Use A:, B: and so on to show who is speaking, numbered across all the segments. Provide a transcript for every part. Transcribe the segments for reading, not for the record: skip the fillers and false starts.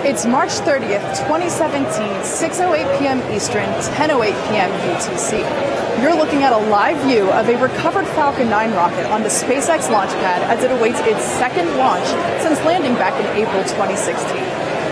A: It's March 30th, 2017, 6:08 p.m. Eastern, 10:08 p.m. UTC. You're looking at a live view of a recovered Falcon 9 rocket on the SpaceX launch pad as it awaits its second launch since landing back in April 2016.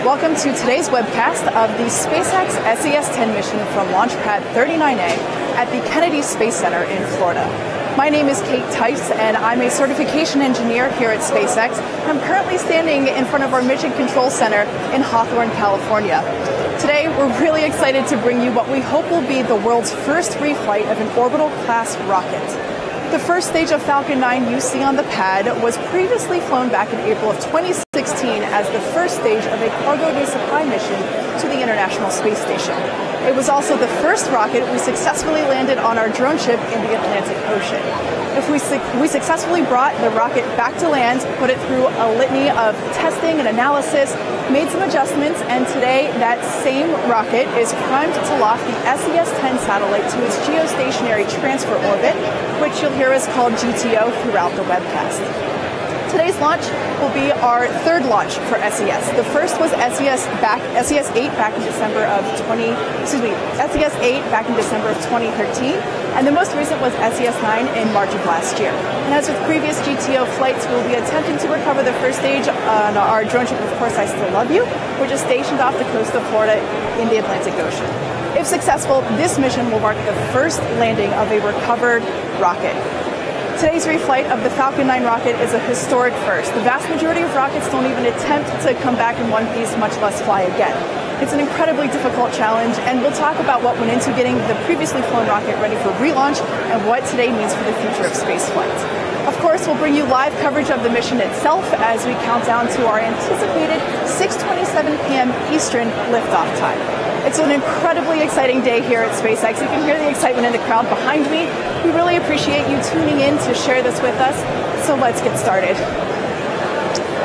A: Welcome to today's webcast of the SpaceX SES-10 mission from Launch Pad 39A at the Kennedy Space Center in Florida. My name is Kate Tice, and I'm a certification engineer here at SpaceX. I'm currently standing in front of our Mission Control Center in Hawthorne, California. Today, we're really excited to bring you what we hope will be the world's first reflight of an Orbital-class rocket. The first stage of Falcon 9 you see on the pad was previously flown back in April of 2016 as the first stage of a cargo resupply mission to the International Space Station. It was also the first rocket we successfully landed on our drone ship in the Atlantic Ocean. We successfully brought the rocket back to land, put it through a litany of testing and analysis, made some adjustments, and today that same rocket is primed to loft the SES-10 satellite to its geostationary transfer orbit, which you'll hear is called GTO throughout the webcast. Today's launch will be our third launch for SES. The first was SES-8 back in December of 2013, and the most recent was SES-9 in March of last year. And as with previous GTO flights, we'll be attempting to recover the first stage on our drone ship, Of Course I Still Love You, which is stationed off the coast of Florida in the Atlantic Ocean. If successful, this mission will mark the first landing of a recovered rocket. Today's reflight of the Falcon 9 rocket is a historic first. The vast majority of rockets don't even attempt to come back in one piece, much less fly again. It's an incredibly difficult challenge, and we'll talk about what went into getting the previously flown rocket ready for relaunch and what today means for the future of spaceflight. Of course, we'll bring you live coverage of the mission itself as we count down to our anticipated 6:27 p.m. Eastern liftoff time. It's an incredibly exciting day here at SpaceX. You can hear the excitement in the crowd behind me. We really appreciate you tuning in to share this with us. So let's get started.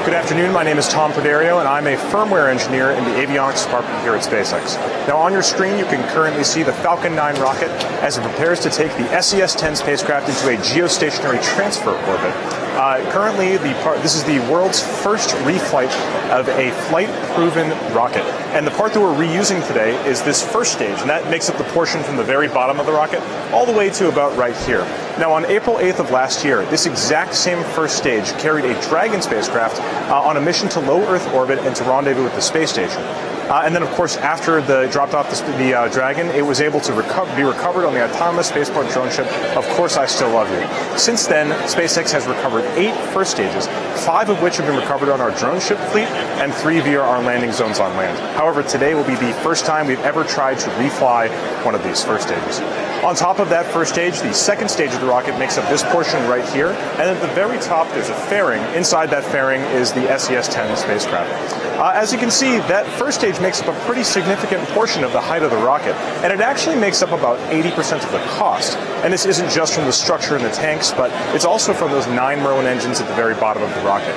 B: Good afternoon, my name is Tom Poderio, and I'm a firmware engineer in the avionics department here at SpaceX. Now on your screen, you can currently see the Falcon 9 rocket as it prepares to take the SES-10 spacecraft into a geostationary transfer orbit. Currently, this is the world's first reflight of a flight-proven rocket. And the part that we're reusing today is this first stage, and that makes up the portion from the very bottom of the rocket all the way to about right here. Now, on April 8th of last year, this exact same first stage carried a Dragon spacecraft on a mission to low Earth orbit and to rendezvous with the space station. And then, of course, after the dropped off the Dragon, it was able to be recovered on the autonomous spaceport drone ship, Of Course I Still Love You. Since then, SpaceX has recovered 8 first stages, 5 of which have been recovered on our drone ship fleet, and 3 via our landing zones on land. However, today will be the first time we've ever tried to refly one of these first stages. On top of that first stage, the second stage of the rocket makes up this portion right here, and at the very top there's a fairing. Inside that fairing is the SES-10 spacecraft. As you can see, that first stage makes up a pretty significant portion of the height of the rocket, and it actually makes up about 80% of the cost. And this isn't just from the structure and the tanks, but it's also from those 9 Merlin engines at the very bottom of the rocket.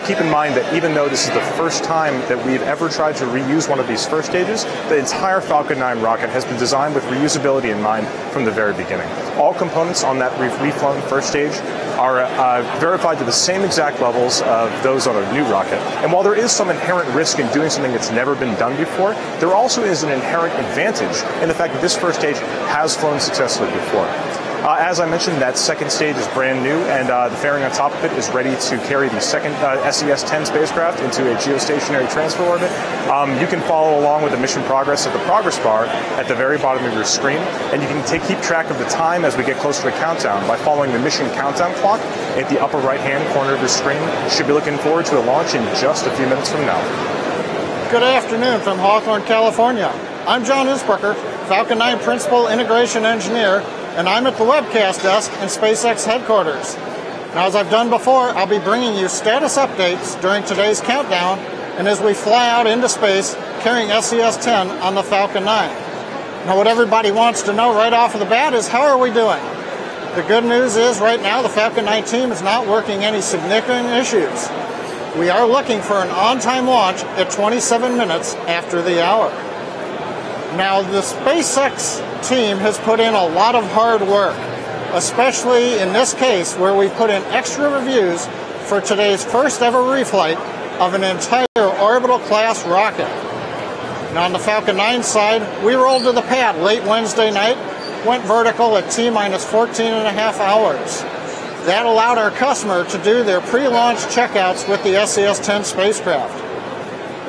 B: Keep in mind that even though this is the first time that we've ever tried to reuse one of these first stages, the entire Falcon 9 rocket has been designed with reusability in mind from the very beginning. All components on that reflown first stage are verified to the same exact levels of those on a new rocket. And while there is some inherent risk in doing something that's never been done before, there also is an inherent advantage in the fact that this first stage has flown successfully before. As I mentioned, that second stage is brand new, and the fairing on top of it is ready to carry the second SES-10 spacecraft into a geostationary transfer orbit. You can follow along with the mission progress at the progress bar at the very bottom of your screen, and you can keep track of the time as we get closer to countdown by following the mission countdown clock at the upper right-hand corner of your screen. You should be looking forward to a launch in just a few minutes from now.
C: Good afternoon from Hawthorne, California. I'm John Isbrucker, Falcon 9 Principal Integration Engineer, and I'm at the Webcast desk in SpaceX headquarters. Now, as I've done before, I'll be bringing you status updates during today's countdown and as we fly out into space carrying SES-10 on the Falcon 9. Now, what everybody wants to know right off of the bat is, how are we doing? The good news is right now the Falcon 9 team is not working any significant issues. We are looking for an on-time launch at 27 minutes after the hour. Now, the SpaceX team has put in a lot of hard work, especially in this case where we put in extra reviews for today's first ever reflight of an entire Orbital class rocket. Now on the Falcon 9 side, we rolled to the pad late Wednesday night, went vertical at T-minus 14.5 hours. That allowed our customer to do their pre-launch checkouts with the SES-10 spacecraft.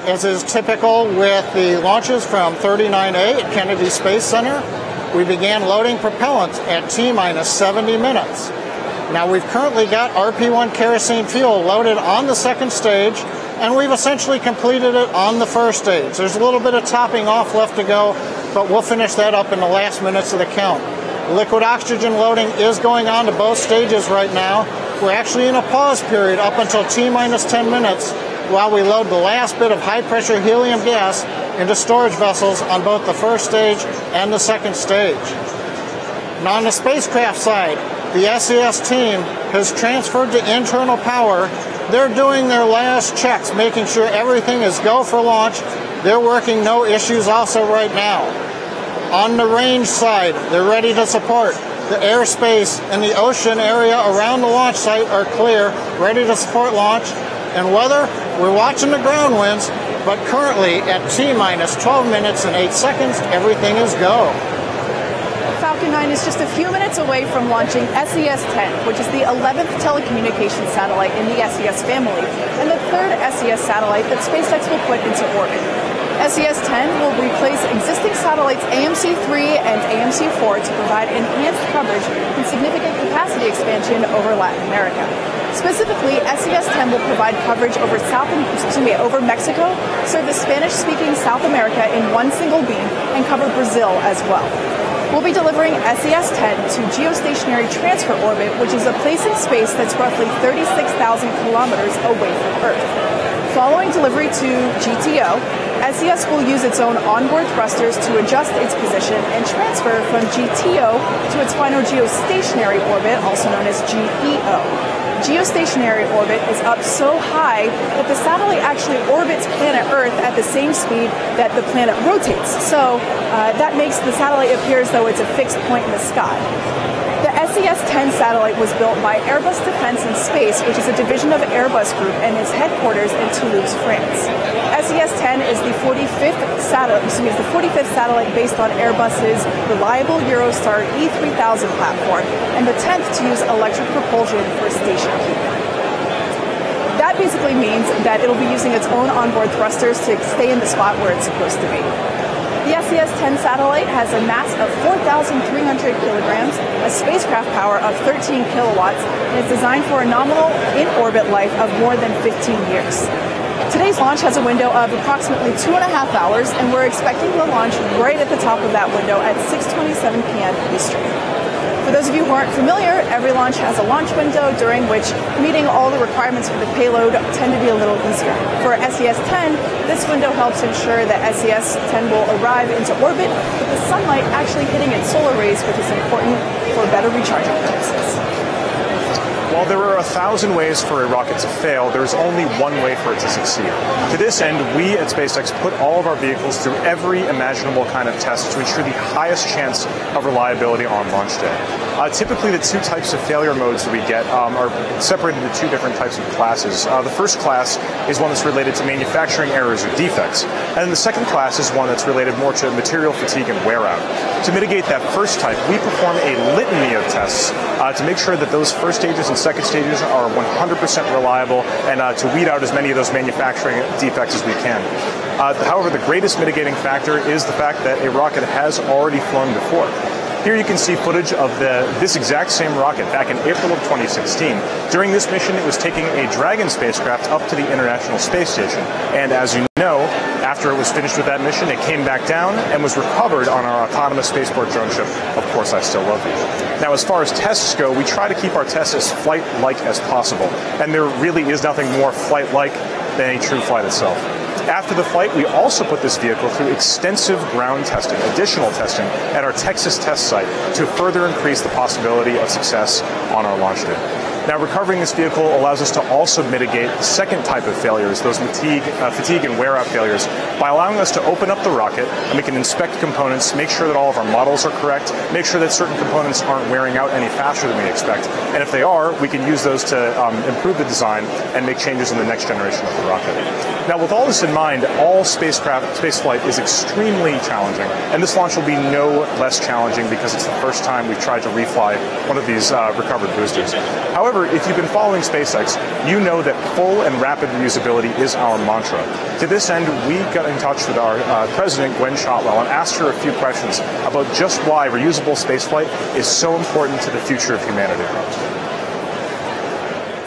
C: As is typical with the launches from 39A at Kennedy Space Center, we began loading propellant at T-minus 70 minutes. Now we've currently got RP-1 kerosene fuel loaded on the second stage, and we've essentially completed it on the first stage. There's a little bit of topping off left to go, but we'll finish that up in the last minutes of the count. Liquid oxygen loading is going on to both stages right now. We're actually in a pause period up until T-minus 10 minutes while we load the last bit of high-pressure helium gas into storage vessels on both the first stage and the second stage. Now on the spacecraft side, the SES team has transferred to internal power. They're doing their last checks, making sure everything is go for launch. They're working no issues also right now. On the range side, they're ready to support. The airspace and the ocean area around the launch site are clear, ready to support launch. And weather, we're watching the ground winds, but currently at T-minus 12 minutes and 8 seconds, everything is go.
A: Falcon 9 is just a few minutes away from launching SES-10, which is the 11th telecommunications satellite in the SES family, and the third SES satellite that SpaceX will put into orbit. SES-10 will replace existing satellites AMC-3 and AMC-4 to provide enhanced coverage and significant capacity expansion over Latin America. Specifically, SES-10 will provide coverage over Mexico, serve the Spanish-speaking South America in one single beam, and cover Brazil as well. We'll be delivering SES-10 to geostationary transfer orbit, which is a place in space that's roughly 36,000 kilometers away from Earth. Following delivery to GTO, SES will use its own onboard thrusters to adjust its position and transfer from GTO to its final geostationary orbit, also known as GEO. Geostationary orbit is up so high that the satellite actually orbits planet Earth at the same speed that the planet rotates. So that makes the satellite appear as though it's a fixed point in the sky. The SES-10 satellite was built by Airbus Defence and Space, which is a division of Airbus Group and its headquarters in Toulouse, France. SES-10 is the 45th satellite based on Airbus's reliable Eurostar E3000 platform, and the 10th to use electric propulsion for station keeping. That basically means that it'll be using its own onboard thrusters to stay in the spot where it's supposed to be. The SES-10 satellite has a mass of 4,300 kilograms, a spacecraft power of 13 kilowatts, and is designed for a nominal in-orbit life of more than 15 years. Today's launch has a window of approximately 2.5 hours, and we're expecting the launch right at the top of that window at 6:27 p.m. Eastern. For those of you who aren't familiar, every launch has a launch window during which meeting all the requirements for the payload tend to be a little easier. For SES-10, this window helps ensure that SES-10 will arrive into orbit with the sunlight actually hitting its solar rays, which is important for better recharging purposes.
B: While there are 1,000 ways for a rocket to fail, there's only one way for it to succeed. To this end, we at SpaceX put all of our vehicles through every imaginable kind of test to ensure the highest chance of reliability on launch day. Typically, the two types of failure modes that we get are separated into two different types of classes. The first class is one that's related to manufacturing errors or defects, and then the second class is one that's related more to material fatigue and wear out. To mitigate that first type, we perform a litany of tests to make sure that those first stages and second stages are 100% reliable and to weed out as many of those manufacturing defects as we can. However, the greatest mitigating factor is the fact that a rocket has already flown before. Here you can see footage of this exact same rocket back in April of 2016. During this mission, it was taking a Dragon spacecraft up to the International Space Station. And as you know, after it was finished with that mission, it came back down and was recovered on our autonomous spaceport drone ship, Of Course I Still Love You. Now, as far as tests go, we try to keep our tests as flight-like as possible. And there really is nothing more flight-like than a true flight itself. After the flight, we also put this vehicle through extensive ground testing, additional testing, at our Texas test site to further increase the possibility of success on our launch day. Now, recovering this vehicle allows us to also mitigate the second type of failures, those fatigue and wear-out failures, by allowing us to open up the rocket, and we can inspect components, make sure that all of our models are correct, make sure that certain components aren't wearing out any faster than we expect, and if they are, we can use those to improve the design and make changes in the next generation of the rocket. Now, with all this in mind, all spaceflight is extremely challenging, and this launch will be no less challenging because it's the first time we've tried to refly one of these recovered boosters. However, if you've been following SpaceX, you know that full and rapid reusability is our mantra. To this end, we got in touch with our president, Gwen Shotwell, and asked her a few questions about just why reusable spaceflight is so important to the future of humanity.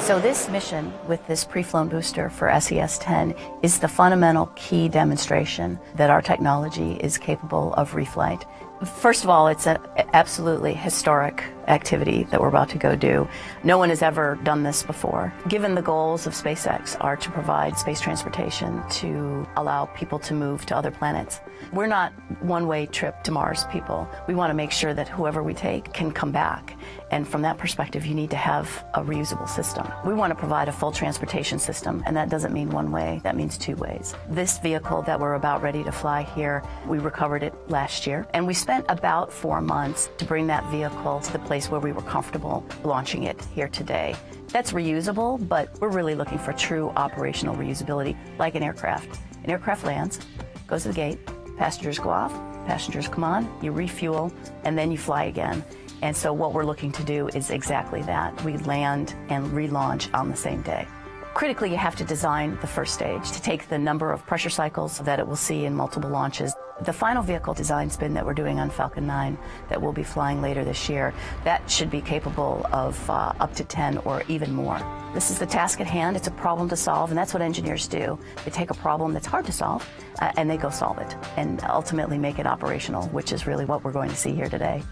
D: So this mission with this pre-flown booster for SES-10 is the fundamental key demonstration that our technology is capable of reflight. First of all, it's an absolutely historic activity that we're about to go do. No one has ever done this before. Given the goals of SpaceX are to provide space transportation to allow people to move to other planets. We're not one-way trip to Mars people. We want to make sure that whoever we take can come back. And from that perspective, you need to have a reusable system. We want to provide a full transportation system, and that doesn't mean one way, that means two ways. This vehicle that we're about ready to fly here, we recovered it last year, and we spent about 4 months to bring that vehicle to the place where we were comfortable launching it here today. That's reusable, but we're really looking for true operational reusability, like an aircraft. An aircraft lands, goes to the gate, passengers go off, passengers come on, you refuel, and then you fly again. And so what we're looking to do is exactly that. We land and relaunch on the same day. Critically, you have to design the first stage to take the number of pressure cycles that it will see in multiple launches. The final vehicle design spin that we're doing on Falcon 9 that we'll be flying later this year, that should be capable of up to 10 or even more. This is the task at hand. It's a problem to solve, and that's what engineers do. They take a problem that's hard to solve, and they go solve it, and ultimately make it operational, which is really what we're going to see here today.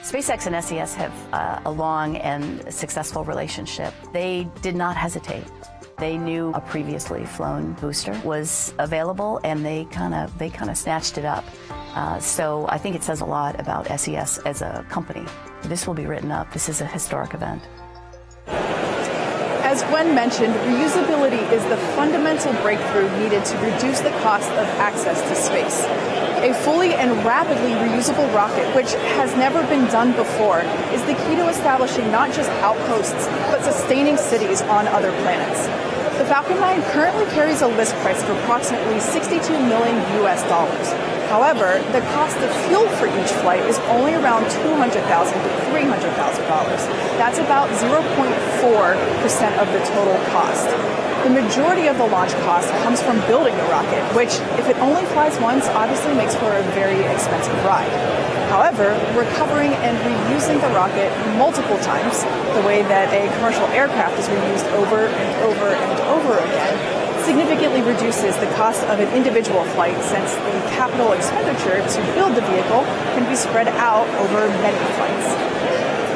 D: SpaceX and SES have a long and successful relationship. They did not hesitate. They knew a previously flown booster was available, and they kind of snatched it up. So I think it says a lot about SES as a company. This will be written up. This is a historic event.
A: As Gwen mentioned, reusability is the fundamental breakthrough needed to reduce the cost of access to space. A fully and rapidly reusable rocket, which has never been done before, is the key to establishing not just outposts, but sustaining cities on other planets. The Falcon 9 currently carries a list price of approximately $62 million US. However, the cost of fuel for each flight is only around $200,000 to $300,000. That's about 0.4% of the total cost. The majority of the launch cost comes from building the rocket, which, if it only flies once, obviously makes for a very expensive ride. However, recovering and reusing the rocket multiple times, the way that a commercial aircraft is reused over and over and over again, significantly reduces the cost of an individual flight, since the capital expenditure to build the vehicle can be spread out over many flights.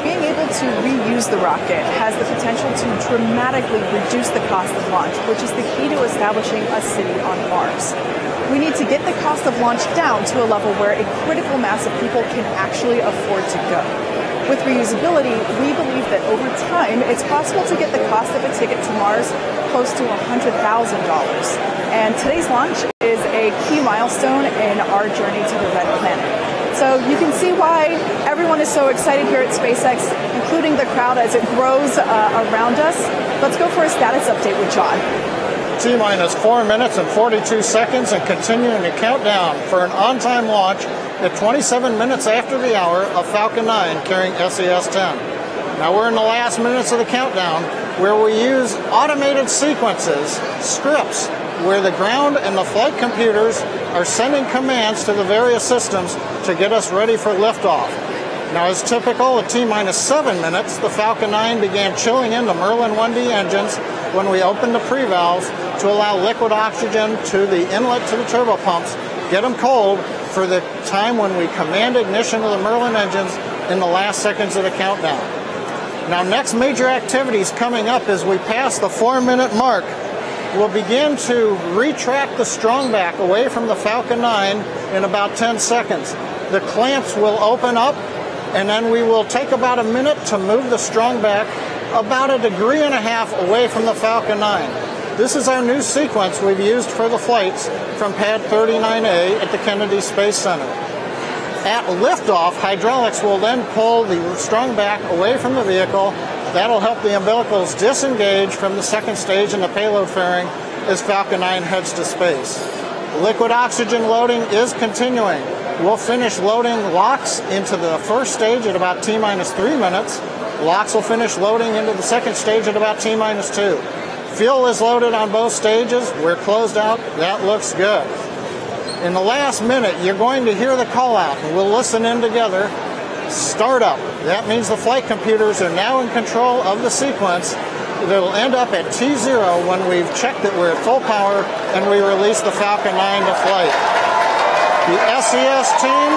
A: Being able to reuse the rocket has the potential to dramatically reduce the cost of launch, which is the key to establishing a city on Mars. We need to get the cost of launch down to a level where a critical mass of people can actually afford to go. With reusability, we believe that over time, it's possible to get the cost of a ticket to Mars close to $100,000. And today's launch is a key milestone in our journey to the Red Planet. So you can see why everyone is so excited here at SpaceX, including the crowd as it grows around us. Let's go for a status update with John.
C: T-minus 4 minutes and 42 seconds and continuing to count down for an on-time launch at 27 minutes after the hour of Falcon 9 carrying SES-10. Now we're in the last minutes of the countdown, where we use automated sequences, scripts, where the ground and the flight computers are sending commands to the various systems to get us ready for liftoff. Now, as typical, at T-minus 7 minutes, the Falcon 9 began chilling in the Merlin 1D engines when we opened the pre-valves to allow liquid oxygen to the inlet to the turbopumps, get them cold for the time when we command ignition of the Merlin engines in the last seconds of the countdown. Now, next major activities coming up as we pass the 4-minute mark. We'll begin to retract the strongback away from the Falcon 9 in about 10 seconds. The clamps will open up, and then we will take about a minute to move the strongback about 1.5 degrees away from the Falcon 9. This is our new sequence we've used for the flights from Pad 39A at the Kennedy Space Center. At liftoff, hydraulics will then pull the strung back away from the vehicle. That'll help the umbilicals disengage from the second stage in the payload fairing as Falcon 9 heads to space. Liquid oxygen loading is continuing. We'll finish loading LOX into the first stage at about T-minus 3 minutes. LOX will finish loading into the second stage at about T-minus 2. Fuel is loaded on both stages. We're closed out. That looks good. In the last minute, you're going to hear the call out, and we'll listen in together. Startup. That means the flight computers are now in control of the sequence. It'll end up at T0 when we've checked that we're at full power and we release the Falcon 9 to flight. The SES team,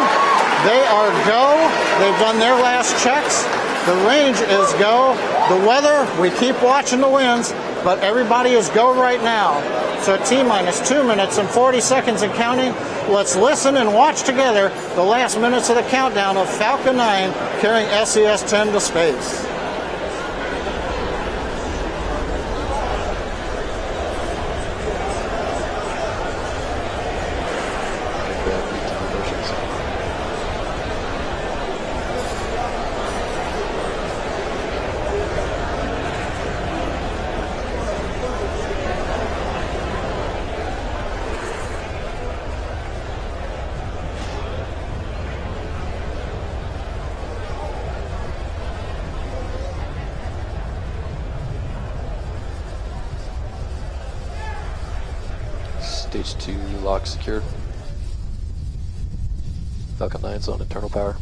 C: they are go. They've done their last checks. The range is go. The weather, we keep watching the winds, but everybody is go right now. So at T-minus 2 minutes and 40 seconds and counting, let's listen and watch together the last minutes of the countdown of Falcon 9 carrying SES-10 to space.
E: Stage 2 lock secured. Falcon 9's on internal power.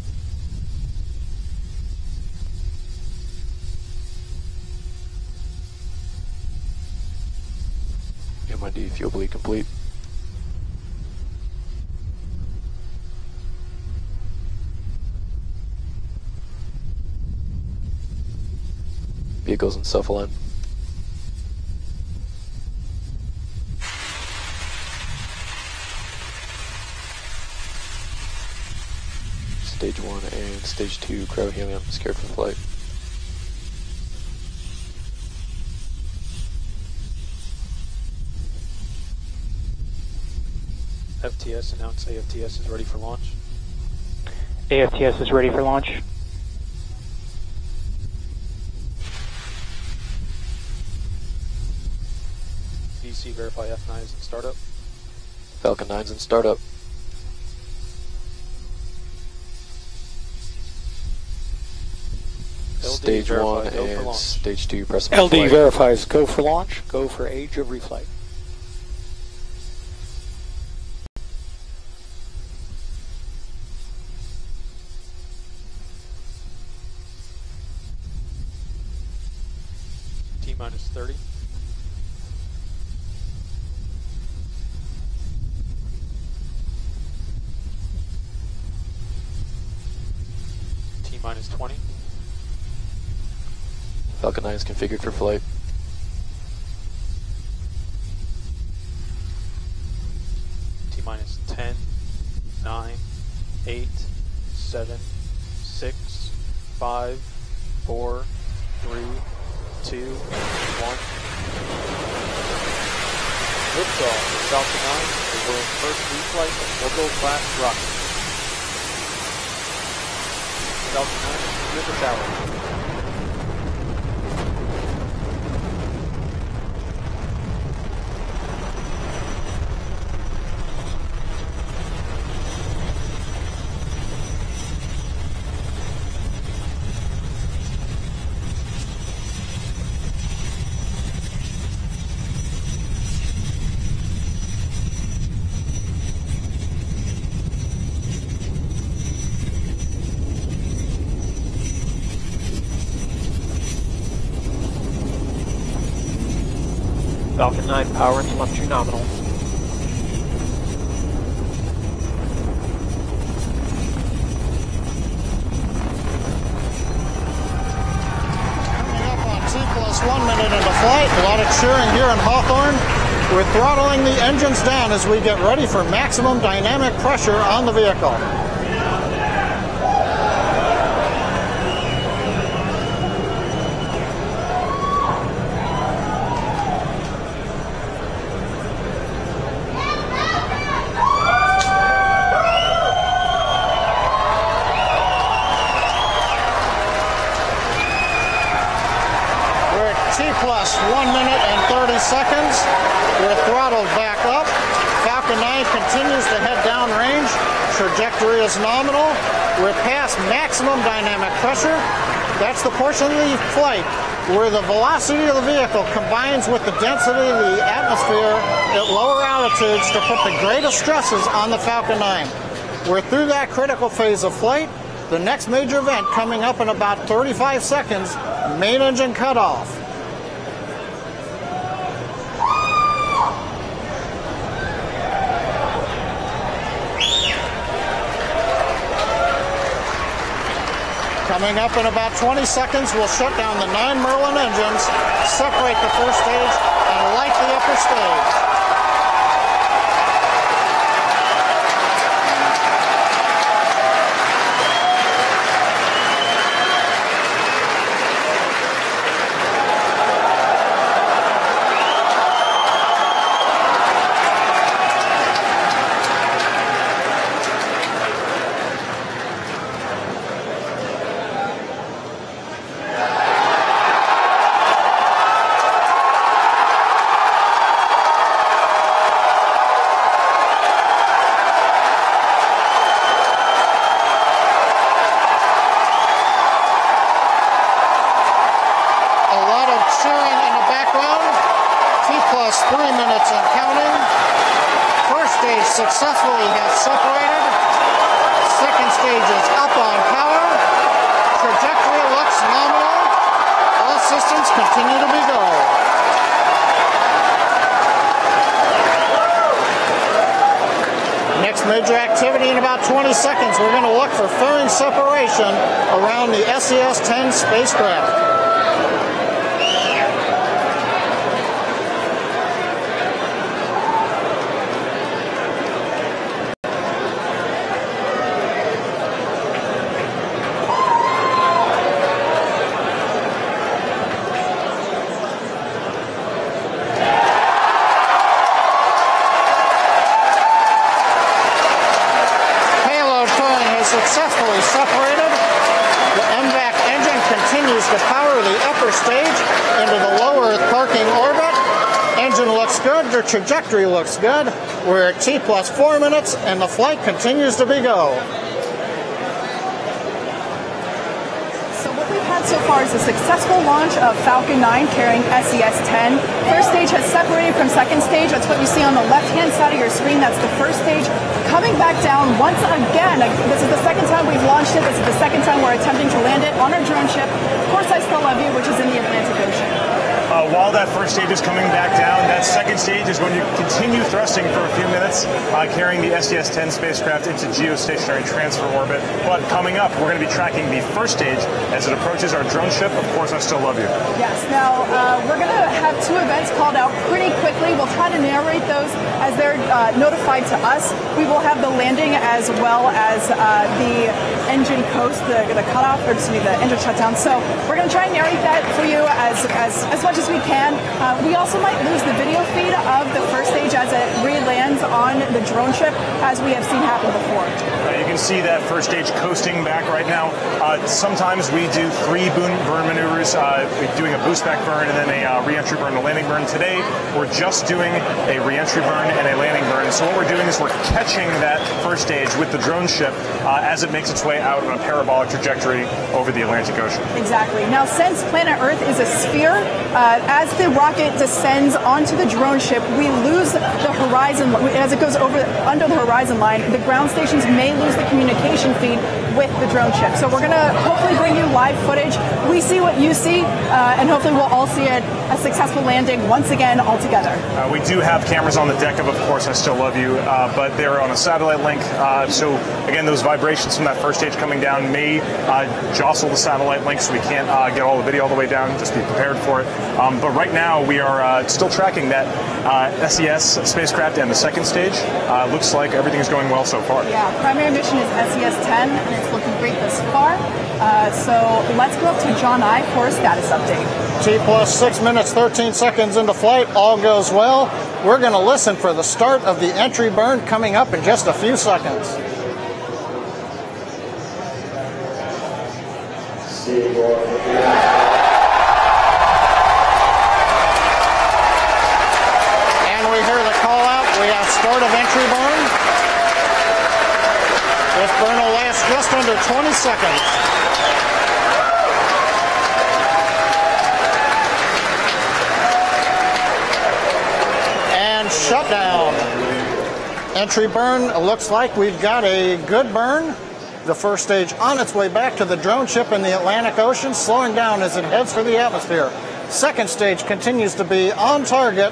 E: MID fuel bleed complete. Vehicles in self-align. Stage 1 and Stage 2 cryo-helium scared for flight.
F: FTS announced AFTS is ready for launch.
G: AFTS is ready for launch.
F: DC verify F9 is in startup.
E: Falcon 9's in startup. Stage 1 and Stage 2 press
G: LD flight. Verifies go for launch, go for age of reflight.
F: T-minus 30. T-minus 20.
E: Falcon 9 is configured for flight.
F: T-minus 10, 9, 8, 7, 6, 5, 4, 3, 2, 1. Liftoff of Falcon 9, the world's first reflight of Orbital class rocket. Falcon 9 is near the tower.
G: Falcon 9 power and telemetry nominal.
C: Coming up on T+1 minute into flight, a lot of cheering here in Hawthorne. We're throttling the engines down as we get ready for maximum dynamic pressure on the vehicle. seconds. We're throttled back up. Falcon 9 continues to head downrange. Trajectory is nominal. We're past maximum dynamic pressure. That's the portion of the flight where the velocity of the vehicle combines with the density of the atmosphere at lower altitudes to put the greatest stresses on the Falcon 9. We're through that critical phase of flight. The next major event coming up in about 35 seconds, main engine cutoff. Coming up in about 20 seconds, we'll shut down the 9 Merlin engines, separate the first stage, and light the upper stage. Successfully has separated. Second stage is up on power. Trajectory looks nominal. All systems continue to be go. Next major activity in about 20 seconds. We're going to look for fairing separation around the SES-10 spacecraft. Successfully separated. The MVAC engine continues to power the upper stage into the low Earth parking orbit. Engine looks good, the trajectory looks good. We're at T plus 4 minutes and the flight continues to be go.
A: So what we've had so far is a successful launch of Falcon 9 carrying SES-10. First stage has separated from second stage. That's what you see on the left-hand side of your screen. That's the first stage. Coming back down once again. This is the second time we've launched it. This is the second time we're attempting to land it on our drone ship. Of course, I Still Love You, which is in the Atlantic Ocean.
B: While that first stage is coming back down, that second stage is going to continue thrusting for a few minutes, carrying the SES-10 spacecraft into geostationary transfer orbit. But coming up, we're going to be tracking the first stage as it approaches our drone ship. Of course, I Still Love You.
A: Yes. Now, we're going to have 2 events called out pretty quickly. We'll try to narrate those as they're notified to us. We will have the landing as well as the engine coast, the cutoff, or excuse me, the engine shutdown. So we're going to try and narrate that for you as much as we can. We also might lose the video feed of the first stage as it re-lands on the drone ship, as we have seen happen before.
B: You can see that first stage coasting back right now. Sometimes we do 3 burn maneuvers, doing a boost back burn and then a re-entry burn and a landing burn. Today, we're just doing a re-entry burn and a landing burn. So what we're doing is we're catching that first stage with the drone ship as it makes its way out on a parabolic trajectory over the Atlantic Ocean.
A: Exactly. Now, since planet Earth is a sphere, as the rocket descends onto the drone ship, we lose the horizon. As it goes under the horizon line, the ground stations may lose the communication feed with the drone ship. So we're going to hopefully bring you live footage. We see what you see, and hopefully we'll all see a successful landing once again all together.
B: We do have cameras on the deck of course, I Still Love You, but they're on a satellite link. So again, those vibrations from that first stage coming down may jostle the satellite link, so we can't get all the video all the way down. Just be prepared for it. But right now, we are still tracking that SES spacecraft and the second stage. Looks like everything is going well so far.
A: Yeah, primary mission is SES-10, and it's looking great thus far. So let's go up to John I for a status update.
C: T plus 6 minutes, 13 seconds into flight. All goes well. We're going to listen for the start of the entry burn coming up in just a few seconds. under 20 seconds. And shutdown. Entry burn, looks like we've got a good burn. The first stage on its way back to the drone ship in the Atlantic Ocean, slowing down as it heads for the atmosphere. Second stage continues to be on target.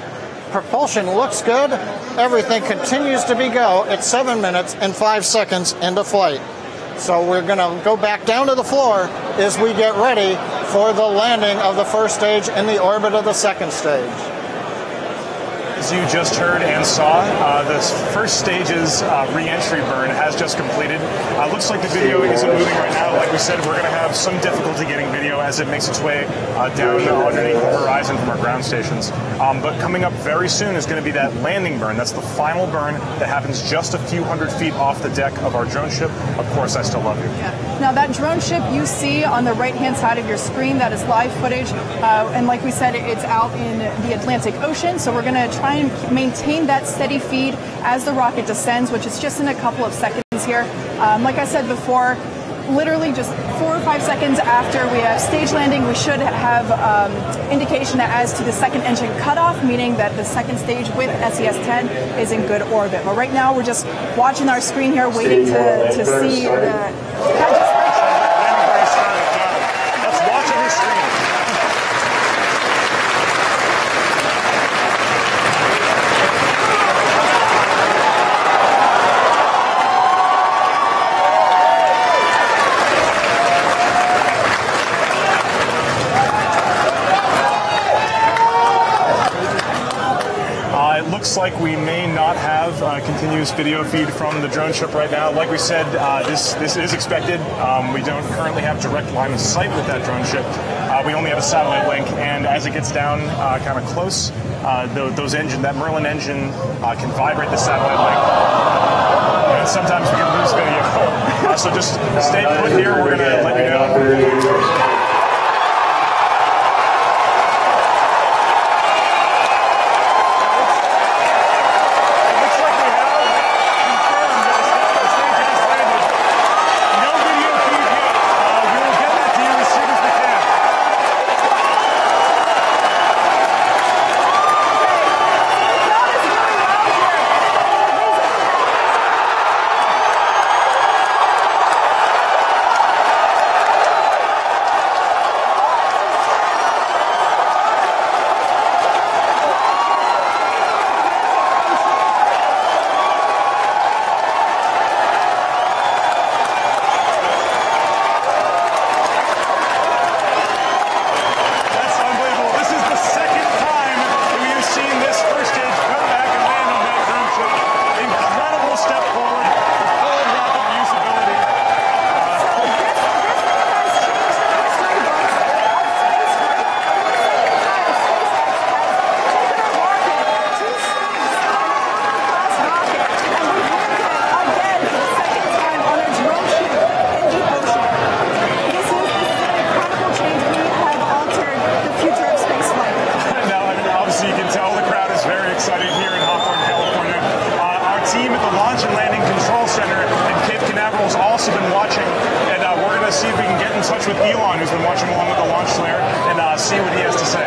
C: Propulsion looks good. Everything continues to be go. It's 7 minutes and 5 seconds into flight. So we're going to go back down to the floor as we get ready for the landing of the first stage in the orbit of the second stage.
B: As you just heard and saw, the first stage's re-entry burn has just completed. Looks like the video isn't moving right now. Like we said, we're going to have some difficulty getting video as it makes its way down underneath the horizon from our ground stations. But coming up very soon is going to be that landing burn. That's the final burn that happens just a few hundred feet off the deck of our drone ship. Of course, I Still Love You.
A: Yeah. Now, that drone ship you see on the right-hand side of your screen, that is live footage. And like we said, it's out in the Atlantic Ocean. So we're going to try and maintain that steady feed as the rocket descends, which is just in a couple of seconds here. Like I said before, literally just 4 or 5 seconds after we have stage landing, we should have indication as to the second engine cutoff, meaning that the second stage with SES-10 is in good orbit. But right now, we're just watching our screen here, waiting to see the...
B: Looks like we may not have a continuous video feed from the drone ship right now. Like we said, this is expected. We don't currently have direct line of sight with that drone ship. We only have a satellite link, and as it gets down kind of close, that Merlin engine can vibrate the satellite link. And sometimes we can lose video. So just stay put here. We're going to let you know. See if we can get in touch with Elon, who's been watching along with the launch flare, and see what he has to say.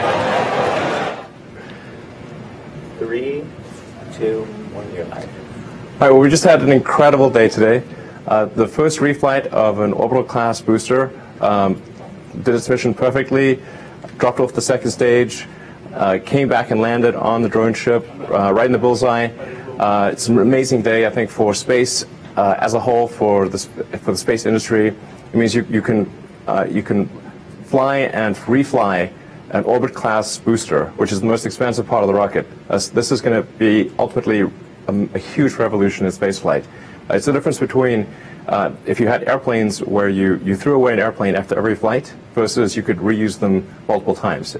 H: 3, 2, 1, go. All right,
I: well, we just had an incredible day today. The first reflight of an Orbital class booster did its mission perfectly, dropped off the second stage, came back and landed on the drone ship right in the bullseye. It's an amazing day, I think, for space as a whole, for the space industry. It means you can fly and refly an orbit class booster, which is the most expensive part of the rocket. This is going to be ultimately a huge revolution in spaceflight. It's the difference between if you had airplanes where you threw away an airplane after every flight versus you could reuse them multiple times.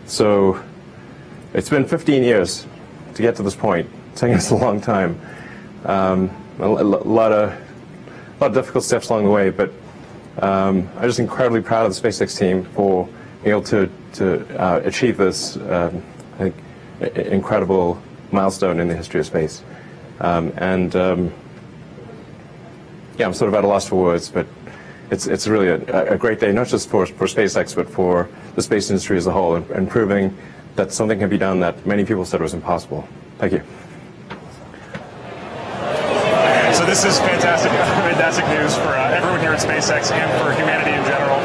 I: So it's been 15 years to get to this point. It's taken us a long time. A lot of difficult steps along the way, but I'm just incredibly proud of the SpaceX team for being able to achieve this I think, incredible milestone in the history of space. yeah, I'm sort of at a loss for words, but it's really a great day, not just for SpaceX, but for the space industry as a whole, and proving that something can be done that many people said was impossible. Thank you.
B: So this is fantastic news for everyone here at SpaceX and for humanity in general.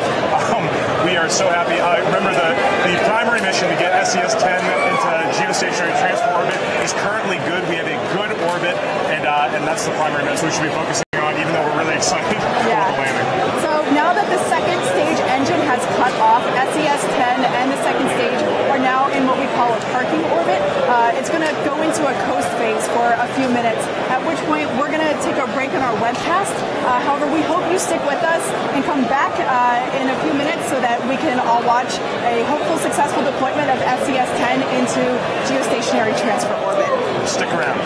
B: We are so happy. Remember, the primary mission to get SES-10 into geostationary transfer orbit is currently good. We have a good orbit, and that's the primary mission we should be focusing on, even though we're really excited for the landing.
A: So now that the second stage engine has cut off, SES-10 and the second stage are now in what we call a parking orbit. It's going to go into a coast phase for a few minutes, at which point we're going to take a break on our webcast. However, we hope you stick with us and come back in a few minutes so that we can all watch a hopeful successful deployment of SES-10 into geostationary transfer orbit.
B: Stick around.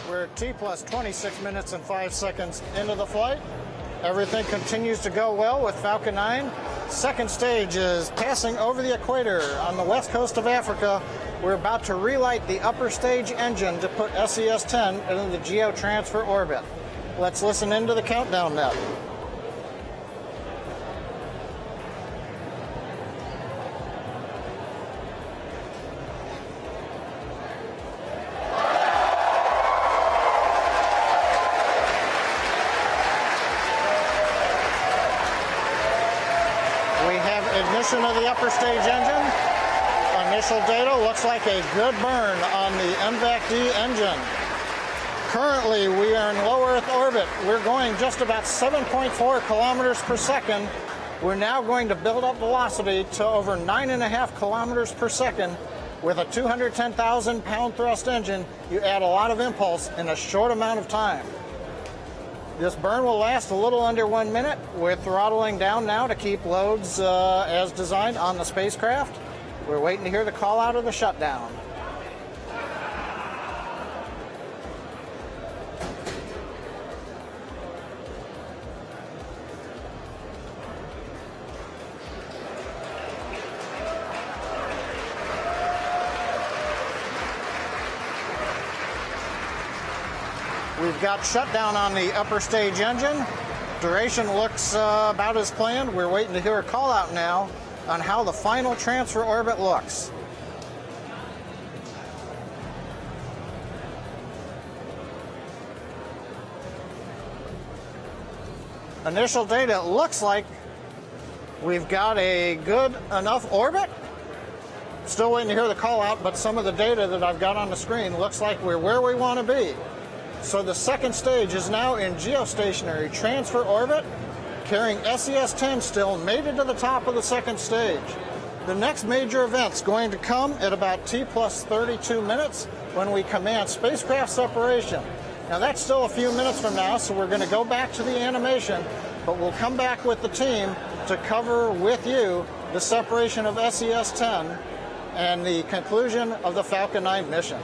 C: We're T plus 26 minutes and 5 seconds into the flight. Everything continues to go well with Falcon 9. Second stage is passing over the equator on the west coast of Africa. We're about to relight the upper stage engine to put SES-10 into the geotransfer orbit. Let's listen into the countdown now. Ignition of the upper stage engine. Initial data looks like a good burn on the MVAC-D engine. Currently, we are in low Earth orbit. We're going just about 7.4 kilometers per second. We're now going to build up velocity to over 9.5 kilometers per second. With a 210,000 pound thrust engine, you add a lot of impulse in a short amount of time. This burn will last a little under 1 minute. We're throttling down now to keep loads as designed on the spacecraft. We're waiting to hear the call out of the shutdown. We've got shutdown on the upper stage engine. Duration looks about as planned. We're waiting to hear a call out now on how the final transfer orbit looks. Initial data looks like we've got a good enough orbit. Still waiting to hear the call out, but some of the data that I've got on the screen looks like we're where we want to be. So the second stage is now in geostationary transfer orbit, carrying SES-10 still made it to the top of the second stage. The next major event's going to come at about T plus 32 minutes when we command spacecraft separation. Now that's still a few minutes from now, so we're going to go back to the animation, but we'll come back with the team to cover with you the separation of SES-10 and the conclusion of the Falcon 9 mission.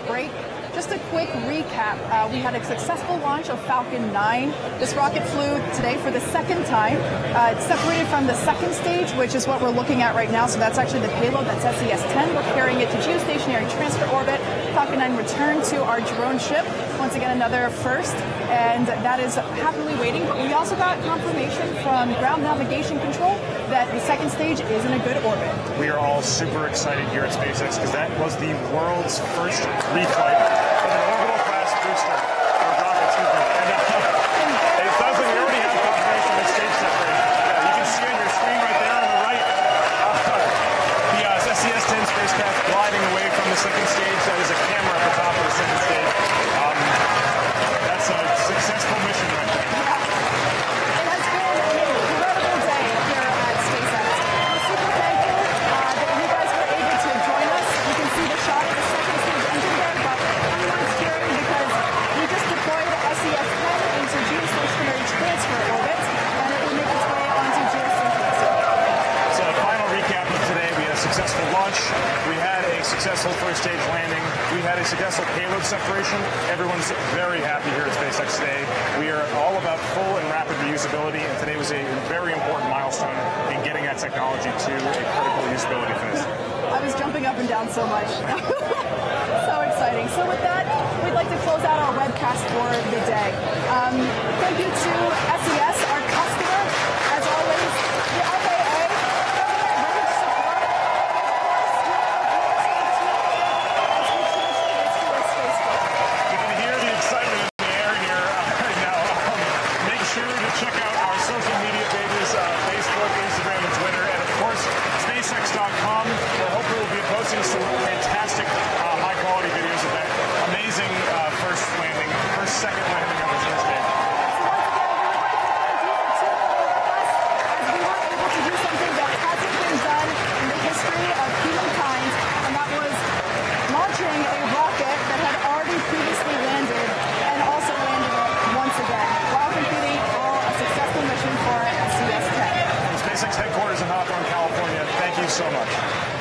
A: break. Just a quick recap. We had a successful launch of Falcon 9. This rocket flew today for the second time. It's separated from the second stage, which is what we're looking at right now. So that's actually the payload. That's SES-10. We're carrying it to geostationary transfer orbit. Falcon 9 returned to our drone ship. Once again, another first. And that is happily waiting. But we also got confirmation from ground navigation control that the second stage is in a good orbit.
B: We are all super excited here at SpaceX because that was the world's first reflight of an orbital class booster or rocket. And it sounds like we already have confirmation of stage separation. Yeah, you can see on your screen right there on the right the SES-10 spacecraft gliding away from the second stage. That is a camera at the top of the second stage. That's a successful mission right there.
A: It has been an incredible day here at SpaceX. We're super thankful that you guys were able to join us. You can see the shot of the second stage engine there, but I'm not cheering because we just deployed SES-10 into geostationary transfer orbit, and it will make its way onto geostationary orbit.
B: So, final recap of today. We had a successful launch. We had a successful first stage landing. We had a successful payload separation. Everyone's very happy here at SpaceX today. We are all about full and rapid reusability, and today was a very important milestone in getting that technology to a critical usability phase.
A: I was jumping up and down so much. So exciting. So with that, we'd like to close out our webcast for the day. Thank you to SES, our customer, as always, the FAA, government support,
B: You can hear the excitement in the air here right now. Make sure to check out our social media pages, Facebook, Instagram, and Twitter, and of course, SpaceX.com, where hopefully we'll be posting some fantastic, high-quality videos of that amazing second landing of the first stage.
A: Launching a rocket that had already previously landed and also landed it once again while completing a successful mission for SES-10.
B: From SpaceX headquarters in Hawthorne, California, thank you so much.